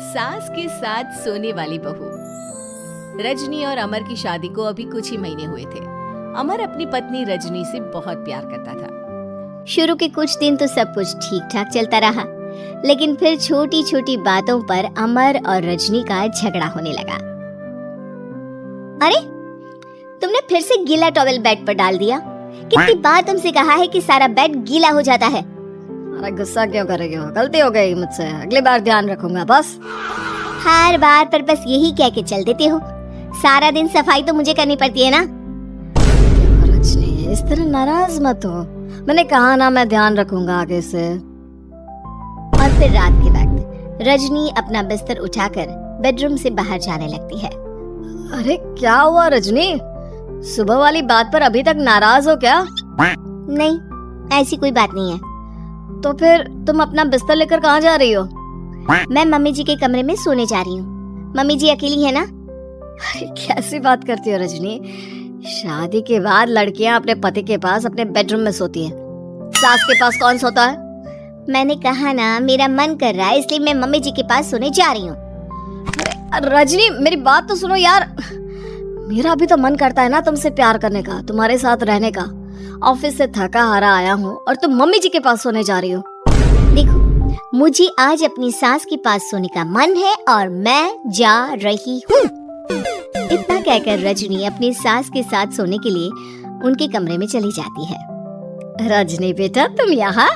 सास के साथ सोने वाली बहू। रजनी और अमर की शादी को अभी कुछ ही महीने हुए थे। अमर अपनी पत्नी रजनी से बहुत प्यार करता था। शुरू के कुछ दिन तो सब कुछ ठीक ठाक चलता रहा, लेकिन फिर छोटी छोटी बातों पर अमर और रजनी का झगड़ा होने लगा। अरे, तुमने फिर से गीला टॉवेल बेड पर डाल दिया। कितनी बार तुमसे कहा है कि सारा बेड गीला हो जाता है। अरे गुस्सा क्यों कर रही हो? गलती हो गई मुझसे, अगली बार ध्यान रखूंगा बस। हर बार पर बस यही कह के चल देते हो। सारा दिन सफाई तो मुझे करनी पड़ती है ना। रजनी, इस तरह नाराज मत हो। मैंने कहा ना, मैं ध्यान रखूंगा आगे से। और फिर रात के वक्त रजनी अपना बिस्तर उठाकर बेडरूम से बाहर जाने लगती है। अरे क्या हुआ रजनी? सुबह वाली बात पर अभी तक नाराज हो क्या? नहीं, ऐसी कोई बात नहीं है। तो फिर तुम अपना बिस्तर लेकर कहाँ जा रही हो? मैं मम्मी जी के कमरे में सोने जा रही हूँ। मम्मी जी अकेली है ना। अरे कैसी बात करती हो रजनी? शादी के बाद लड़कियां अपने पति के पास अपने बेडरूम में सोती हैं। सास के पास कौन सोता है? मैंने कहा ना, मेरा मन कर रहा है इसलिए मैं मम्मी जी के पास सोने जा रही हूँ। रजनी, मेरी बात तो सुनो यार। मेरा भी तो मन करता है ना तुमसे प्यार करने का, तुम्हारे साथ रहने का। ऑफिस से थका हारा आया हूँ और तुम मम्मी जी के पास सोने जा रही हो। देखो, मुझे आज अपनी सास के पास सोने का मन है और मैं जा रही हूँ। इतना कहकर रजनी अपनी सास के साथ सोने के लिए उनके कमरे में चली जाती है। रजनी बेटा, तुम यहाँ?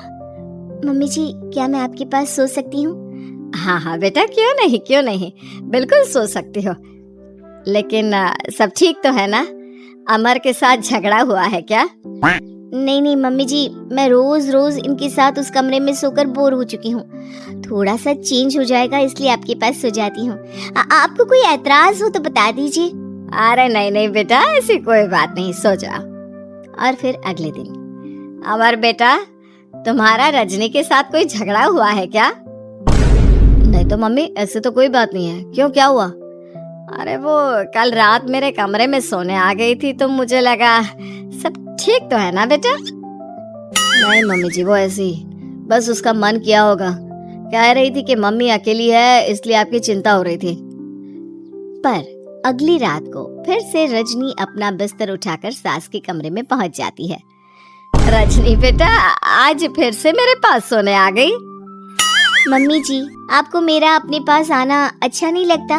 मम्मी जी, क्या मैं आपके पास सो सकती हूँ? हाँ हाँ बेटा, क्यों नहीं, बिल्कुल सो सकती हो। लेकिन सब ठीक तो है ना? अमर के साथ झगड़ा हुआ है क्या? नहीं मम्मी जी, मैं रोज रोज इनके साथ उस कमरे में सोकर बोर हो चुकी हूँ। थोड़ा सा चेंज हो जाएगा इसलिए आपके पास सो जाती हूँ। आपको कोई एतराज हो तो बता दीजिए। अरे नहीं बेटा, ऐसी कोई बात नहीं, सो जाओ। और फिर अगले दिन। अमर बेटा, तुम्हारा रजनी के साथ कोई झगड़ा हुआ है क्या? नहीं तो मम्मी, ऐसे तो कोई बात नहीं है। क्यों, क्या हुआ? अरे वो कल रात मेरे कमरे में सोने आ गई थी तो मुझे लगा सब ठीक तो है ना बेटा? नहीं मम्मी जी, वो ऐसी बस उसका मन किया होगा। कह रही थी कि मम्मी अकेली है इसलिए आपकी चिंता हो रही थी। पर अगली रात को फिर से रजनी अपना बिस्तर उठाकर सास के कमरे में पहुंच जाती है। रजनी बेटा, आज फिर से मेरे पास सोने आ गई। मम्मी जी, आपको मेरा अपने पास आना अच्छा नहीं लगता?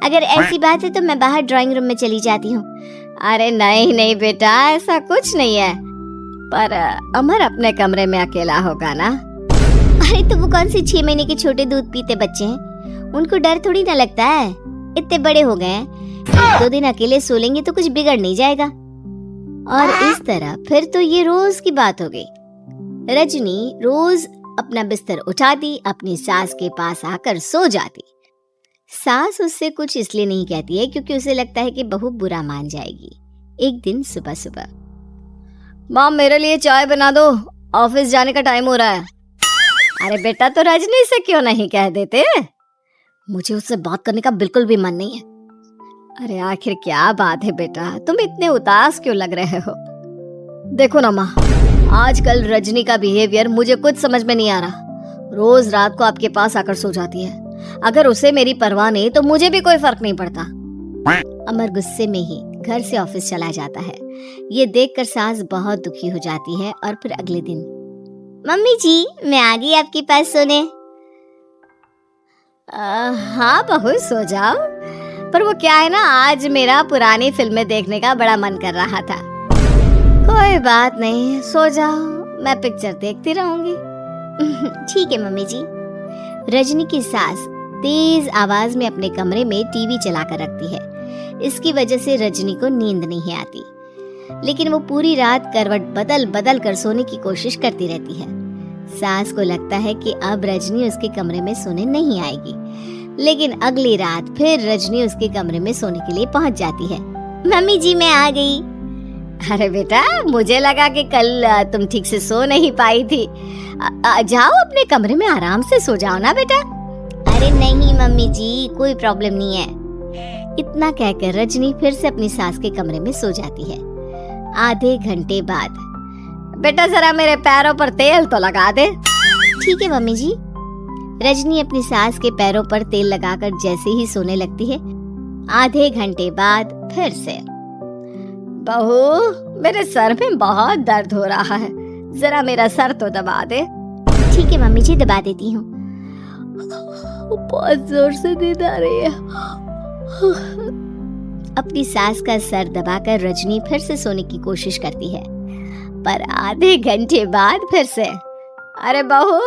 अगर ऐसी बात है तो मैं बाहर ड्राइंग रूम में चली जाती हूँ। अरे नहीं बेटा, ऐसा कुछ नहीं है। पर अमर अपने कमरे में अकेला होगा ना? अरे तो वो कौन से 6 महीने के छोटे दूध पीते बच्चे हैं? उनको डर थोड़ी ना लगता है। इतने बड़े हो गए हैं, 1-2 दिन अकेले सो लेंगे तो कुछ बिगड़ नहीं जाएगा। और इस तरह फिर तो ये रोज की बात हो गई। रजनी रोज अपना बिस्तर उठाती, अपनी सास के पास आकर सो जाती। सास उससे कुछ इसलिए नहीं कहती है क्योंकि उसे लगता है कि बहू बुरा मान जाएगी। एक दिन सुबह, माँ मेरे लिए चाय बना दो, ऑफिस जाने का टाइम हो रहा है। अरे बेटा, तो रजनी से क्यों नहीं कह देते? मुझे उससे बात करने का बिल्कुल भी मन नहीं है। अरे आखिर क्या बात है बेटा, तुम इतने उदास क्यों लग रहे हो? देखो ना माँ, आजकल रजनी का बिहेवियर मुझे कुछ समझ में नहीं आ रहा। रोज रात को आपके पास आकर सो जाती है। अगर उसे मेरी परवाह नहीं तो मुझे भी कोई फर्क नहीं पड़ता। अमर गुस्से में ही घर से ऑफिस चला जाता है। ये देखकर सास बहुत दुखी हो जाती है। और फिर अगले दिन, मम्मी जी, मैं आ गई आपके पास सोने। हाँ बहू, सो जाओ। पर वो क्या है ना, आज मेरा पुरानी फिल्में देखने का बड़ा मन कर रहा था। कोई बात नहीं, सो जाओ, मैं पिक्चर देखती रहूंगी। ठीक है मम्मी जी। रजनी की सास तेज आवाज में अपने कमरे में टीवी चलाकर रखती है। इसकी वजह से रजनी को नींद नहीं आती, लेकिन वो पूरी रात करवट बदल बदल कर सोने की कोशिश करती रहती है। सास को लगता है कि अब रजनी उसके कमरे में सोने नहीं आएगी, लेकिन अगली रात फिर रजनी उसके कमरे में सोने के लिए पहुंच जाती है। मम्मी जी, मैं आ गई। अरे बेटा, मुझे लगा कि कल तुम ठीक से सो नहीं पाई थी। जाओ अपने कमरे में आराम से सो जाओ ना बेटा। अरे नहीं मम्मी जी, कोई प्रॉब्लम नहीं है। इतना कहकर रजनी फिर से अपनी सास के कमरे में सो जाती है। आधे घंटे बाद, बेटा जरा मेरे पैरों पर तेल तो लगा दे। ठीक है मम्मी जी। रजनी अपनी सास के पैरों पर तेल लगाकर जैसे ही सोने लगती है, आधे घंटे बाद फिर से। बहू, मेरे सर में बहुत दर्द हो रहा है, जरा मेरा सर तो दबा दे। ठीक है मम्मी जी, दबा देती हूँ। बहुत जोर से नींद आ रही है। अपनी सास का सर दबाकर रजनी फिर से सोने की कोशिश करती है, पर आधे घंटे बाद फिर से। अरे बहू,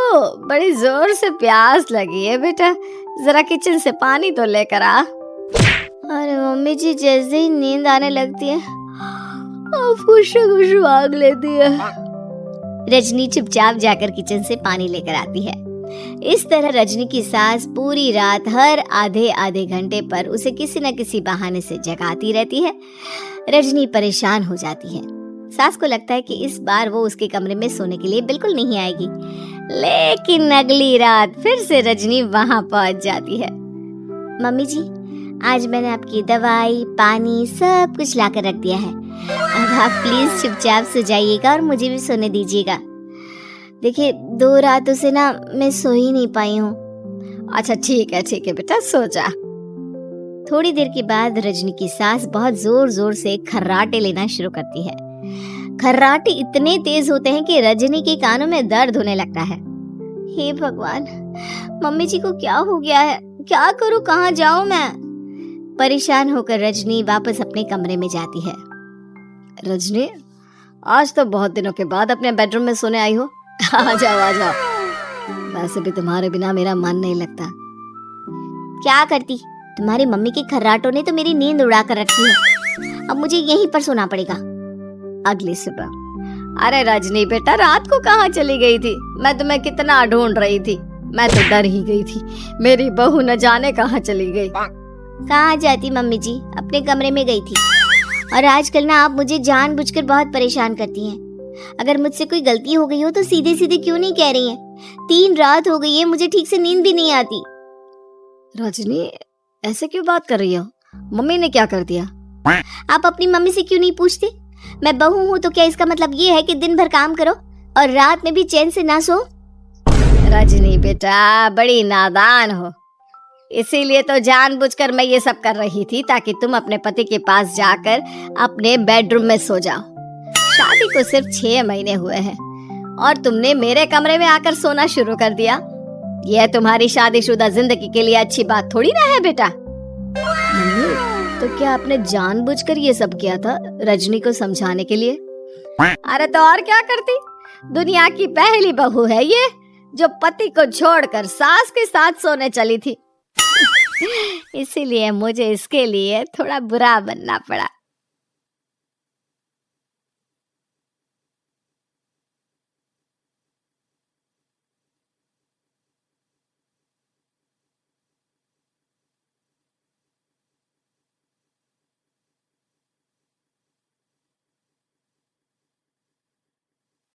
बड़ी जोर से प्यास लगी है बेटा, जरा किचन से पानी तो लेकर आ। अरे मम्मी जी, जैसे ही नींद आने लगती है खुश भाग लेती है। रजनी चुपचाप जाकर किचन से पानी लेकर आती है। इस तरह रजनी की सास पूरी रात हर आधे आधे घंटे पर उसे किसी न किसी बहाने से जगाती रहती है। रजनी परेशान हो जाती है। सास को लगता है कि इस बार वो उसके कमरे में सोने के लिए बिल्कुल नहीं आएगी, लेकिन अगली रात फिर से रजनी वहां पहुंच जाती है। मम्मी जी, आज मैंने आपकी दवाई, पानी सब कुछ लाकर रख दिया है। अब आप प्लीज चुपचाप सो जाइएगा और मुझे भी सोने दीजिएगा। देखिए, 2 रातों से ना मैं सो ही नहीं पाई हूँ। अच्छा ठीक है बेटा, सो जा। थोड़ी देर के बाद रजनी की सास बहुत जोर जोर से खर्राटे लेना शुरू करती है। खर्राटे इतने तेज होते हैं कि रजनी के कानों में दर्द होने लगता है। हे भगवान, मम्मी जी को क्या हो गया है? क्या करूं, कहाँ जाऊं मैं? परेशान होकर रजनी वापस अपने कमरे में जाती है। रजनी, आज तो बहुत दिनों के बाद अपने बेडरूम में सोने आई हो। आ जाओ। वैसे भी तुम्हारे बिना मेरा मन नहीं लगता। क्या करती, तुम्हारी मम्मी के खर्राटों ने तो मेरी नींद उड़ा कर रखी है। अब मुझे यहीं पर सोना पड़ेगा। अगली सुबह। अरे रजनी बेटा, रात को कहाँ चली गई थी? मैं तुम्हें कितना ढूंढ रही थी, मैं तो डर ही गई थी। मेरी बहू न जाने कहाँ चली गई। कहाँ जाती मम्मी जी, अपने कमरे में गई थी। और आजकल ना आप मुझे जानबूझकर बहुत परेशान करती हैं। अगर मुझसे कोई गलती हो गई हो तो सीधे सीधे क्यों नहीं कह रही हैं? 3 रात हो गई है, मुझे ठीक से नींद भी नहीं आती। रजनी, ऐसे क्यों बात कर रही हो? मम्मी ने क्या कर दिया? आप अपनी मम्मी से क्यों नहीं पूछते? मैं बहू हूँ तो क्या इसका मतलब ये है कि दिन भर काम करो और रात में भी चैन से ना सो? रजनी बेटा, बड़ी नादान हो। इसीलिए तो जानबूझकर मैं ये सब कर रही थी, ताकि तुम अपने पति के पास जाकर अपने बेडरूम में सो जाओ। शादी को सिर्फ 6 महीने हुए हैं और तुमने मेरे कमरे में आकर सोना शुरू कर दिया। यह तुम्हारी शादीशुदा जिंदगी के लिए अच्छी बात थोड़ी ना है बेटा। मम्मी, तो क्या आपने जानबूझकर ये सब किया था रजनी को समझाने के लिए? अरे तो और क्या करती? दुनिया की पहली बहू है ये, जो पति को छोड़कर सास के साथ सोने चली थी। इसीलिए मुझे इसके लिए थोड़ा बुरा बनना पड़ा।